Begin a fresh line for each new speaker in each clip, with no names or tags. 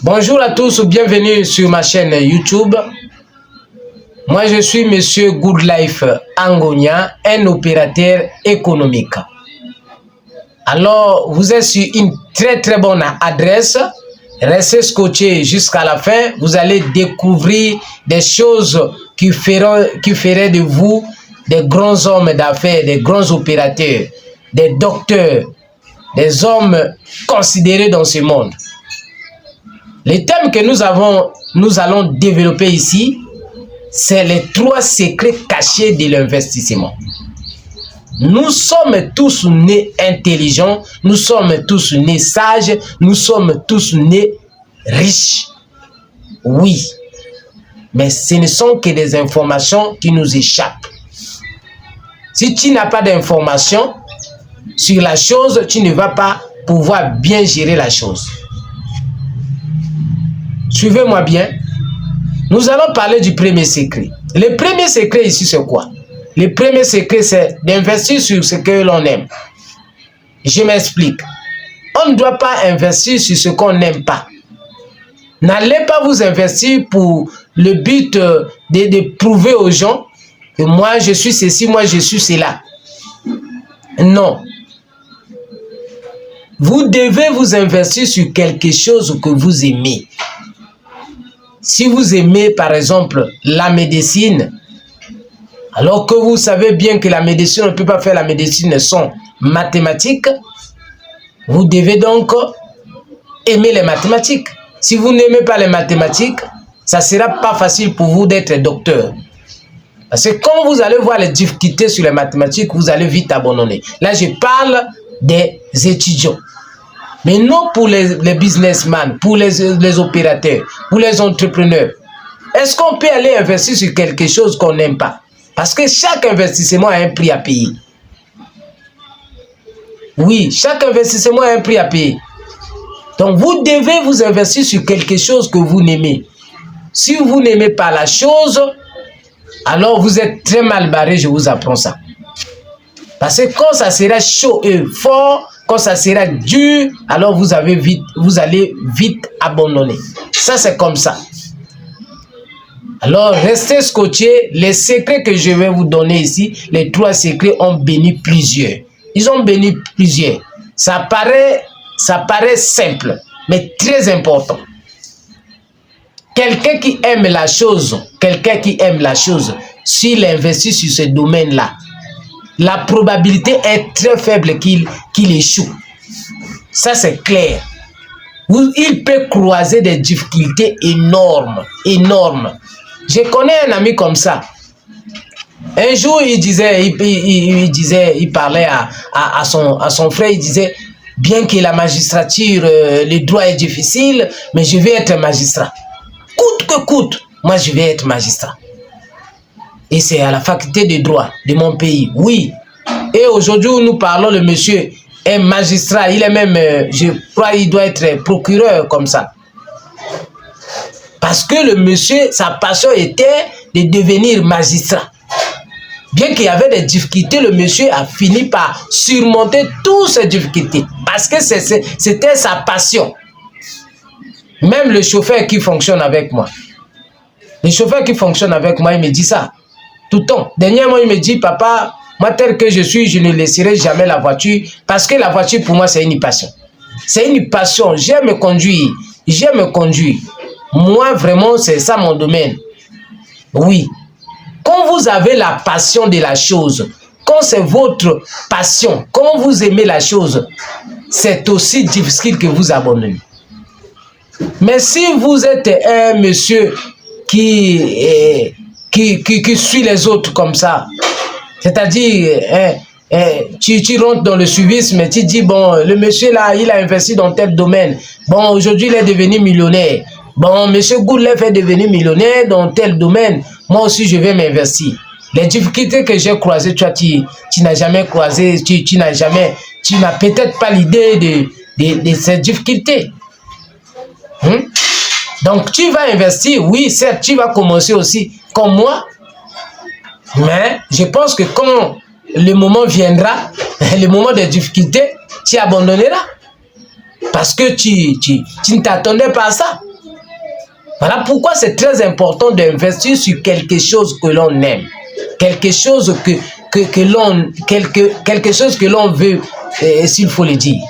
Bonjour à tous, bienvenue sur ma chaîne YouTube. Moi, je suis Monsieur Goodlife Angonia, un opérateur économique. Alors, vous êtes sur une très bonne adresse. Restez scotché jusqu'à la fin. Vous allez découvrir des choses qui feraient de vous des grands hommes d'affaires, des grands opérateurs, des docteurs, des hommes considérés dans ce monde. Les thèmes que nous allons développer ici, c'est les 3 secrets cachés de l'investissement. Nous sommes tous nés intelligents, nous sommes tous nés sages, nous sommes tous nés riches. Oui, mais ce ne sont que des informations qui nous échappent. Si tu n'as pas d'informations sur la chose, tu ne vas pas pouvoir bien gérer la chose. Suivez-moi bien. Nous allons parler du premier secret. Le premier secret ici, c'est quoi? Le premier secret, c'est d'investir sur ce que l'on aime. Je m'explique. On ne doit pas investir sur ce qu'on n'aime pas. N'allez pas vous investir pour le but de prouver aux gens que moi, je suis ceci, moi, je suis cela. Non. Vous devez vous investir sur quelque chose que vous aimez. Si vous aimez, par exemple, la médecine, alors que vous savez bien que la médecine, on ne peut pas faire la médecine sans mathématiques, vous devez donc aimer les mathématiques. Si vous n'aimez pas les mathématiques, ça ne sera pas facile pour vous d'être docteur. Parce que quand vous allez voir les difficultés sur les mathématiques, vous allez vite abandonner. Là, je parle des étudiants. Mais non pour les businessmen, pour les opérateurs, pour les entrepreneurs. Est-ce qu'on peut aller investir sur quelque chose qu'on n'aime pas? Parce que chaque investissement a un prix à payer. Oui, chaque investissement a un prix à payer. Donc, vous devez vous investir sur quelque chose que vous n'aimez. Si vous n'aimez pas la chose, alors vous êtes très mal barré, je vous apprends ça. Parce que quand ça sera chaud et fort, quand ça sera dur, alors vous allez vite abandonner. Ça, c'est comme ça. Alors, restez scotchés. Les secrets que je vais vous donner ici, les 3 secrets ont béni plusieurs. Ils ont béni plusieurs. Ça paraît simple, mais très important. Quelqu'un qui aime la chose, s'il investit sur ce domaine-là, la probabilité est très faible qu'il échoue. Ça, c'est clair. Il peut croiser des difficultés énormes. Je connais un ami comme ça. Un jour, il parlait à son frère, il disait, bien que la magistrature, le droit est difficile, mais je vais être magistrat. Coûte que coûte, moi je vais être magistrat. Et c'est à la faculté de droit de mon pays, oui. Et aujourd'hui, nous parlons, le monsieur est magistrat. Il est même, je crois, il doit être procureur comme ça. Parce que le monsieur, sa passion était de devenir magistrat. Bien qu'il y avait des difficultés, le monsieur a fini par surmonter toutes ces difficultés. Parce que c'était sa passion. Même le chauffeur qui fonctionne avec moi. Le chauffeur qui fonctionne avec moi, il me dit ça. Tout le temps. Dernièrement, il me dit, papa, moi tel que je suis, je ne laisserai jamais la voiture. Parce que la voiture, pour moi, c'est une passion. C'est une passion. J'aime conduire. Moi, vraiment, c'est ça mon domaine. Oui. Quand vous avez la passion de la chose, quand c'est votre passion, quand vous aimez la chose, c'est aussi difficile que vous abandonnez. Mais si vous êtes un monsieur qui suit les autres comme ça, c'est-à-dire, tu rentres dans le suivisme, tu dis, bon, le monsieur là, il a investi dans tel domaine. Bon, aujourd'hui, il est devenu millionnaire. Bon, monsieur Goodlife est devenu millionnaire dans tel domaine. Moi aussi, je vais m'investir. Les difficultés que j'ai croisées, toi, tu n'as jamais croisé, tu n'as peut-être pas l'idée de ces difficultés. Donc, tu vas investir, oui, certes, tu vas commencer aussi comme moi. Mais je pense que quand le moment viendra, le moment des difficultés, tu abandonneras. Parce que tu ne t'attendais pas à ça. Voilà pourquoi c'est très important d'investir sur quelque chose que l'on aime, quelque chose quelque chose que l'on veut, s'il faut le dire.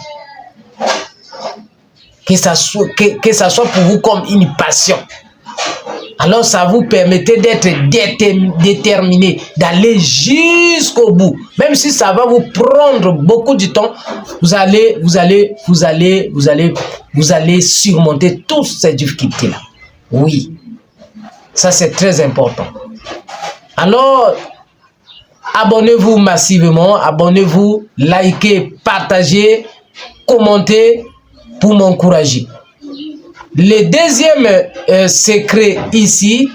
Que ça soit pour vous comme une passion. Alors ça vous permettait d'être déterminé, d'aller jusqu'au bout. Même si ça va vous prendre beaucoup de temps, vous allez surmonter toutes ces difficultés-là. Oui, ça c'est très important. Alors, abonnez-vous massivement, abonnez-vous, likez, partagez, commentez pour m'encourager. Le deuxième secret ici,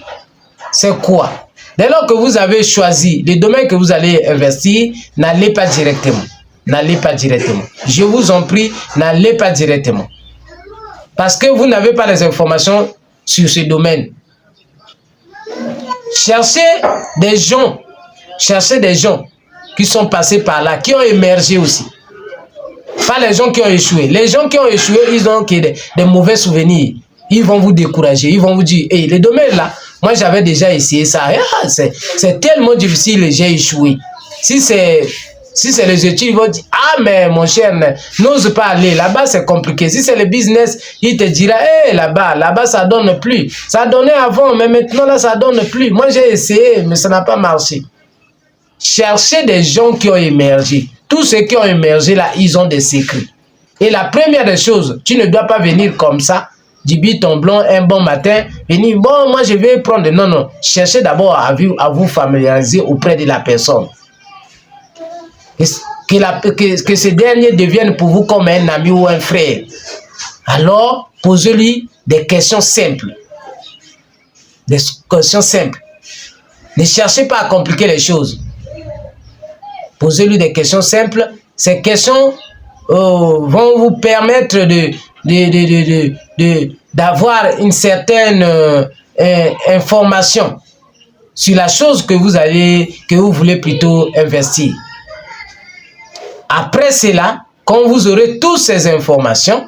c'est quoi? Dès lors que vous avez choisi le domaine que vous allez investir, n'allez pas directement. N'allez pas directement. Je vous en prie, n'allez pas directement. Parce que vous n'avez pas les informations sur ce domaine. Cherchez des gens qui sont passés par là, qui ont émergé aussi. Pas les gens qui ont échoué. Les gens qui ont échoué, ils ont des mauvais souvenirs. Ils vont vous décourager. Ils vont vous dire, hey, le domaine là, moi j'avais déjà essayé ça. Ah, c'est tellement difficile, j'ai échoué. Si c'est les études, ils vont dire, ah mais mon cher, n'ose pas aller. Là-bas c'est compliqué. Si c'est le business, il te dira, hey, là-bas ça donne plus. Ça donnait avant, mais maintenant là ça donne plus. Moi j'ai essayé, mais ça n'a pas marché. Cherchez des gens qui ont émergé. Tous ceux qui ont émergé là, ils ont des secrets. Et la première des choses, tu ne dois pas venir comme ça, du but en blanc, un bon matin, venir, bon, moi je vais prendre. Non, non. Cherchez d'abord à vous familiariser auprès de la personne. Que ce dernier devienne pour vous comme un ami ou un frère. Alors, posez-lui des questions simples. Des questions simples. Ne cherchez pas à compliquer les choses. Posez-lui des questions simples. Ces questions vont vous permettre d'avoir une certaine information sur la chose que vous voulez plutôt investir. Après cela, quand vous aurez toutes ces informations,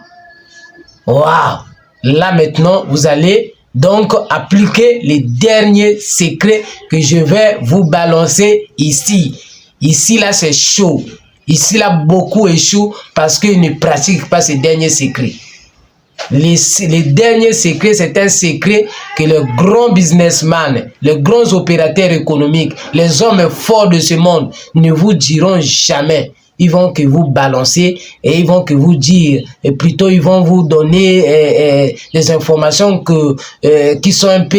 waouh, là maintenant, vous allez donc appliquer les derniers secrets que je vais vous balancer ici. Ici, là, c'est chaud. Ici, là, beaucoup échouent parce qu'ils ne pratiquent pas ces derniers secrets. Les derniers secrets, c'est un secret que les grands businessmen, les grands opérateurs économiques, les hommes forts de ce monde ne vous diront jamais. Ils vont que vous balancer et ils vont que vous dire, et plutôt ils vont vous donner des informations qui sont un peu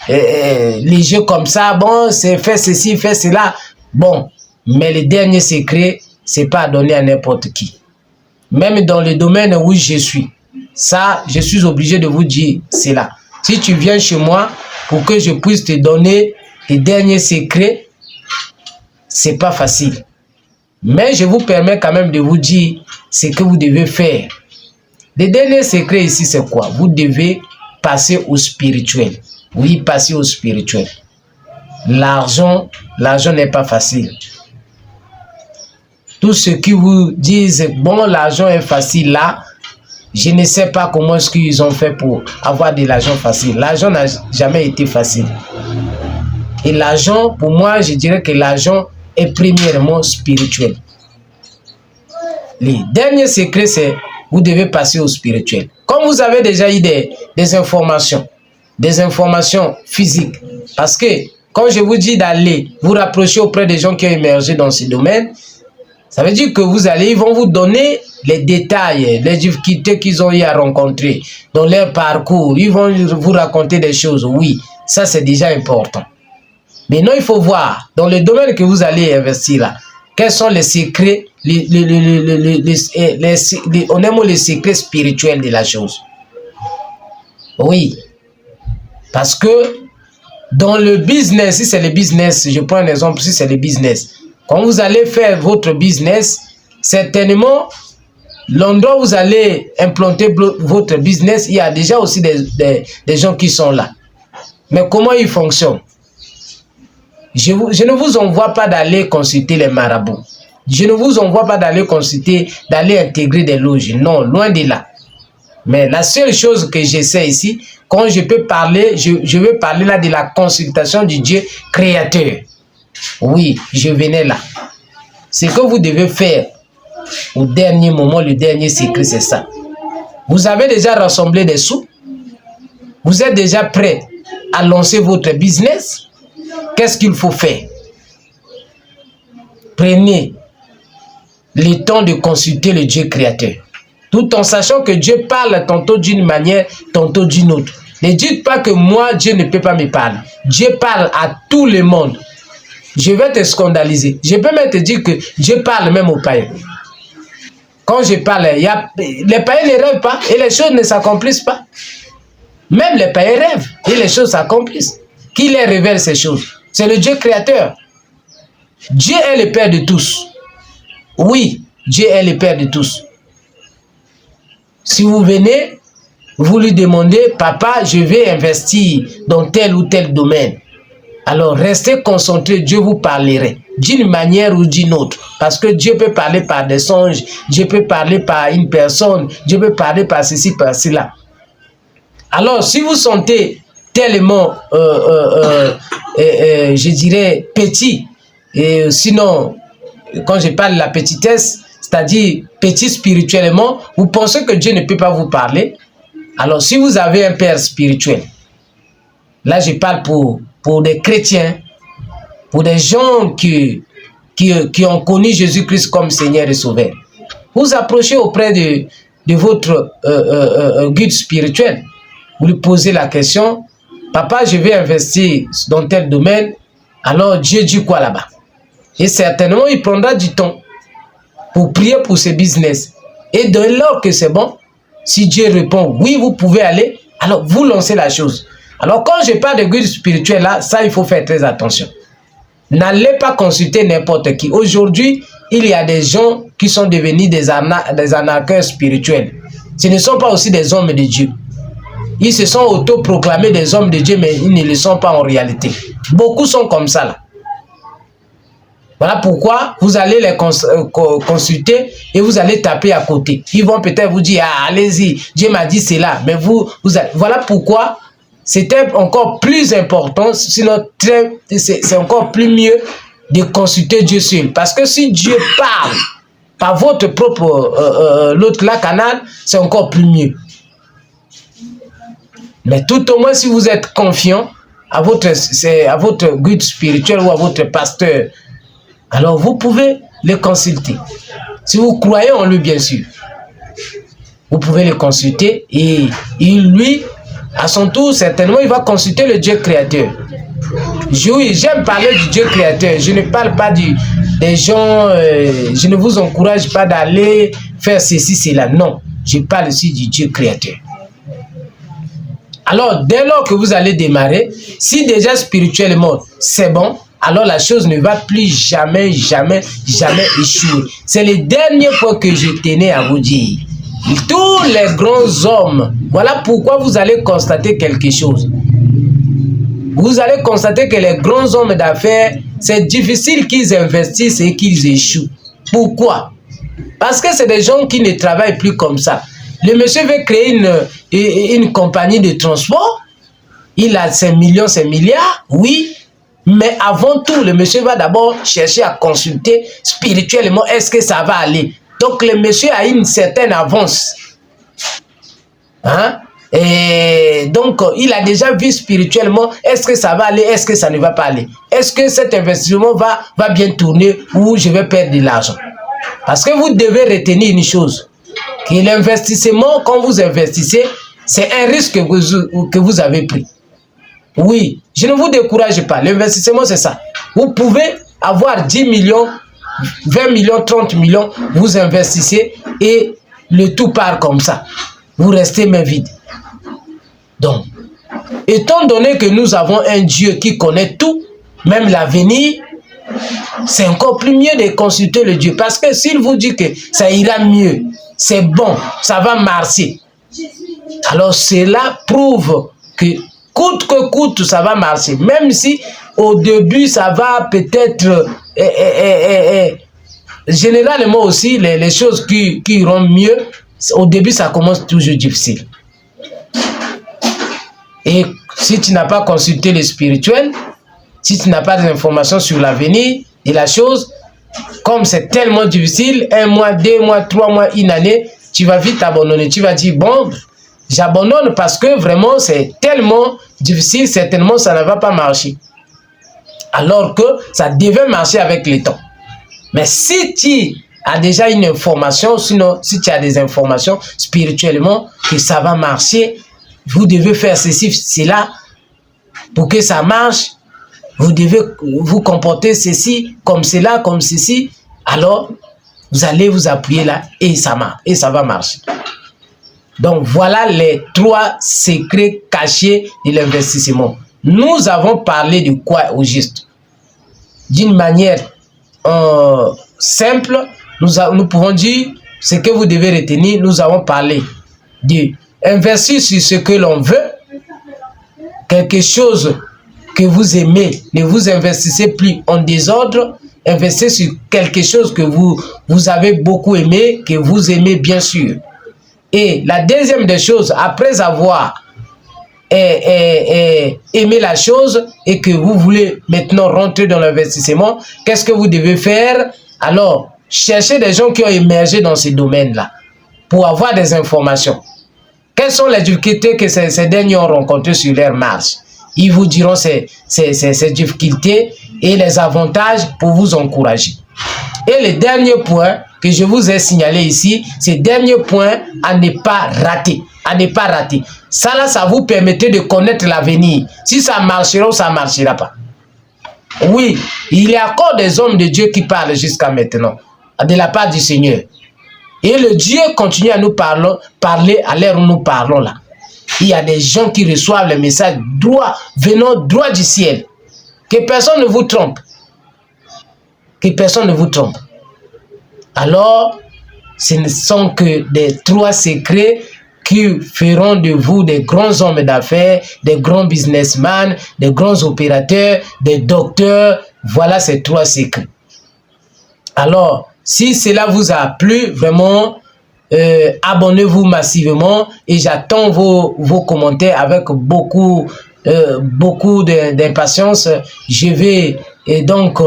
légers comme ça. Bon, c'est fait ceci, fait cela. Bon, mais le dernier secret, c'est pas à donner à n'importe qui. Même dans le domaine où je suis, ça, je suis obligé de vous dire cela. Si tu viens chez moi pour que je puisse te donner les derniers secrets, c'est pas facile. Mais je vous permets quand même de vous dire ce que vous devez faire. Le dernier secret ici, c'est quoi? Vous devez passer au spirituel. Oui, passer au spirituel. L'argent n'est pas facile. Tous ceux qui vous disent, bon, l'argent est facile là, je ne sais pas comment est-ce qu'ils ont fait pour avoir de l'argent facile. L'argent n'a jamais été facile. Et l'argent, pour moi, je dirais que l'argent est premièrement spirituel. Le dernier secret, c'est vous devez passer au spirituel. Comme vous avez déjà eu des informations physiques, parce que quand je vous dis d'aller vous rapprocher auprès des gens qui ont émergé dans ce domaine, ça veut dire que ils vont vous donner les détails, les difficultés qu'ils ont eu à rencontrer dans leur parcours. Ils vont vous raconter des choses. Oui, ça c'est déjà important. Maintenant, il faut voir dans le domaine que vous allez investir là, quels sont les secrets, on aime les secrets spirituels de la chose. Oui, parce que dans le business, si c'est le business, je prends un exemple, si c'est le business, quand vous allez faire votre business, certainement, l'endroit où vous allez implanter votre business, il y a déjà aussi des gens qui sont là. Mais comment ils fonctionnent? Je ne vous envoie pas d'aller consulter les marabouts. Je ne vous envoie pas d'aller consulter, d'aller intégrer des loges. Non, loin de là. Mais la seule chose que j'essaie ici, quand je peux parler, je vais parler là de la consultation du Dieu créateur. Oui, je venais là. Ce que vous devez faire au dernier moment, le dernier secret, c'est ça. Vous avez déjà rassemblé des sous. Vous êtes déjà prêt à lancer votre business. Qu'est-ce qu'il faut faire? Prenez le temps de consulter le Dieu créateur. Tout en sachant que Dieu parle tantôt d'une manière, tantôt d'une autre. Ne dites pas que moi, Dieu ne peut pas me parler. Dieu parle à tout le monde. Je vais te scandaliser. Je peux même te dire que Dieu parle même aux païens. Quand je parle, les païens ne rêvent pas et les choses ne s'accomplissent pas. Même les païens rêvent et les choses s'accomplissent. Qui les révèle ces choses? C'est le Dieu créateur. Dieu est le Père de tous. Oui, Dieu est le Père de tous. Si vous venez, vous lui demandez, papa, je vais investir dans tel ou tel domaine. Alors, restez concentrés, Dieu vous parlera d'une manière ou d'une autre. Parce que Dieu peut parler par des songes, Dieu peut parler par une personne, Dieu peut parler par ceci, par cela. Alors, si vous sentez tellement, je dirais, petit, et sinon, quand je parle de la petitesse, c'est-à-dire petit spirituellement, vous pensez que Dieu ne peut pas vous parler. Alors, si vous avez un père spirituel, là je parle pour des chrétiens, pour des gens qui ont connu Jésus-Christ comme Seigneur et Sauveur, vous approchez auprès de votre guide spirituel, vous lui posez la question, papa, je vais investir dans tel domaine, alors Dieu dit quoi là-bas? Et certainement, il prendra du temps pour prier pour ce business. Et dès lors que c'est bon, si Dieu répond, oui, vous pouvez aller, alors vous lancez la chose. Alors quand je parle de guide spirituel là, ça il faut faire très attention. N'allez pas consulter n'importe qui. Aujourd'hui, il y a des gens qui sont devenus des arnaqueurs spirituels. Ce ne sont pas aussi des hommes de Dieu. Ils se sont autoproclamés des hommes de Dieu, mais ils ne le sont pas en réalité. Beaucoup sont comme ça là. Voilà pourquoi vous allez les consulter et vous allez taper à côté. Ils vont peut-être vous dire, ah, allez-y, Dieu m'a dit cela. Mais voilà pourquoi c'était encore plus important, sinon c'est encore plus mieux de consulter Dieu seul. Parce que si Dieu parle par votre propre l'autre canal, c'est encore plus mieux. Mais tout au moins, si vous êtes confiant à votre guide spirituel ou à votre pasteur, alors vous pouvez le consulter. Si vous croyez en lui, bien sûr, vous pouvez le consulter et lui, à son tour, certainement, il va consulter le Dieu créateur. Oui, j'aime parler du Dieu créateur. Je ne parle pas des gens, je ne vous encourage pas d'aller faire ceci, cela. Non, je parle aussi du Dieu créateur. Alors, dès lors que vous allez démarrer, si déjà spirituellement c'est bon, alors la chose ne va plus jamais, jamais, jamais échouer. C'est le dernier point que je tenais à vous dire. Tous les grands hommes, voilà pourquoi vous allez constater quelque chose. Vous allez constater que les grands hommes d'affaires, c'est difficile qu'ils investissent et qu'ils échouent. Pourquoi? Parce que c'est des gens qui ne travaillent plus comme ça. Le monsieur veut créer une compagnie de transport. Il a ses millions, ses milliards, oui. Mais avant tout, le monsieur va d'abord chercher à consulter spirituellement, est-ce que ça va aller? Donc, le monsieur a une certaine avance. Hein? Et donc, il a déjà vu spirituellement, est-ce que ça va aller, est-ce que ça ne va pas aller? Est-ce que cet investissement va bien tourner ou je vais perdre de l'argent? Parce que vous devez retenir une chose, que l'investissement, quand vous investissez, c'est un risque que vous avez pris. Oui, je ne vous décourage pas. L'investissement, c'est ça. Vous pouvez avoir 10 millions, 20 millions, 30 millions, vous investissez et le tout part comme ça. Vous restez main vide. Donc, étant donné que nous avons un Dieu qui connaît tout, même l'avenir, c'est encore plus mieux de consulter le Dieu. Parce que s'il vous dit que ça ira mieux, c'est bon, ça va marcher. Alors cela prouve que coûte que coûte, ça va marcher. Même si au début, ça va peut-être... généralement aussi, les choses qui iront mieux, Au début, ça commence toujours difficile. Et si tu n'as pas consulté le spirituel, si tu n'as pas d'informations sur l'avenir et la chose, comme c'est tellement difficile, 1 mois, 2 mois, 3 mois, une année, tu vas vite abandonner. Tu vas dire, bon, j'abandonne parce que vraiment c'est tellement difficile, certainement ça ne va pas marcher. Alors que ça devait marcher avec le temps. Mais si tu as déjà une information, sinon si tu as des informations spirituellement que ça va marcher, vous devez faire ceci, cela pour que ça marche, vous devez vous comporter ceci, comme cela, comme ceci, alors vous allez vous appuyer là et ça marche, et ça va marcher. Donc voilà les 3 secrets cachés de l'investissement. Nous avons parlé de quoi au juste? D'une manière simple, nous pouvons dire ce que vous devez retenir. Nous avons parlé de investir sur ce que l'on veut, quelque chose que vous aimez, ne vous investissez plus en désordre, investissez sur quelque chose que vous avez beaucoup aimé, que vous aimez bien sûr. Et la deuxième des choses, après avoir aimé la chose et que vous voulez maintenant rentrer dans l'investissement, qu'est-ce que vous devez faire? Alors, cherchez des gens qui ont émergé dans ces domaines-là pour avoir des informations. Quelles sont les difficultés que ces derniers ont rencontrées sur leur marche? Ils vous diront ces difficultés et les avantages pour vous encourager. Et le dernier point que je vous ai signalé ici, c'est le dernier point à ne pas rater. À ne pas rater. Ça là, ça vous permettait de connaître l'avenir. Si ça marchera ou ça ne marchera pas. Oui, il y a encore des hommes de Dieu qui parlent jusqu'à maintenant, de la part du Seigneur. Et le Dieu continue à nous parler à l'heure où nous parlons là. Il y a des gens qui reçoivent les messages venant droit du ciel. Que personne ne vous trompe. Que personne ne vous trompe. Alors, ce ne sont que des 3 secrets qui feront de vous des grands hommes d'affaires, des grands businessmen, des grands opérateurs, des docteurs. Voilà ces 3 secrets. Alors, si cela vous a plu, vraiment, abonnez-vous massivement et j'attends vos commentaires avec beaucoup d'impatience. Je vais donc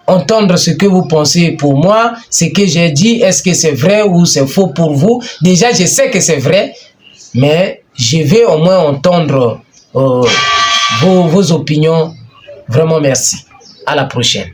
entendre ce que vous pensez pour moi, ce que j'ai dit, est-ce que c'est vrai ou c'est faux pour vous? Déjà, je sais que c'est vrai, mais je vais au moins entendre vos opinions. Vraiment, merci. À la prochaine.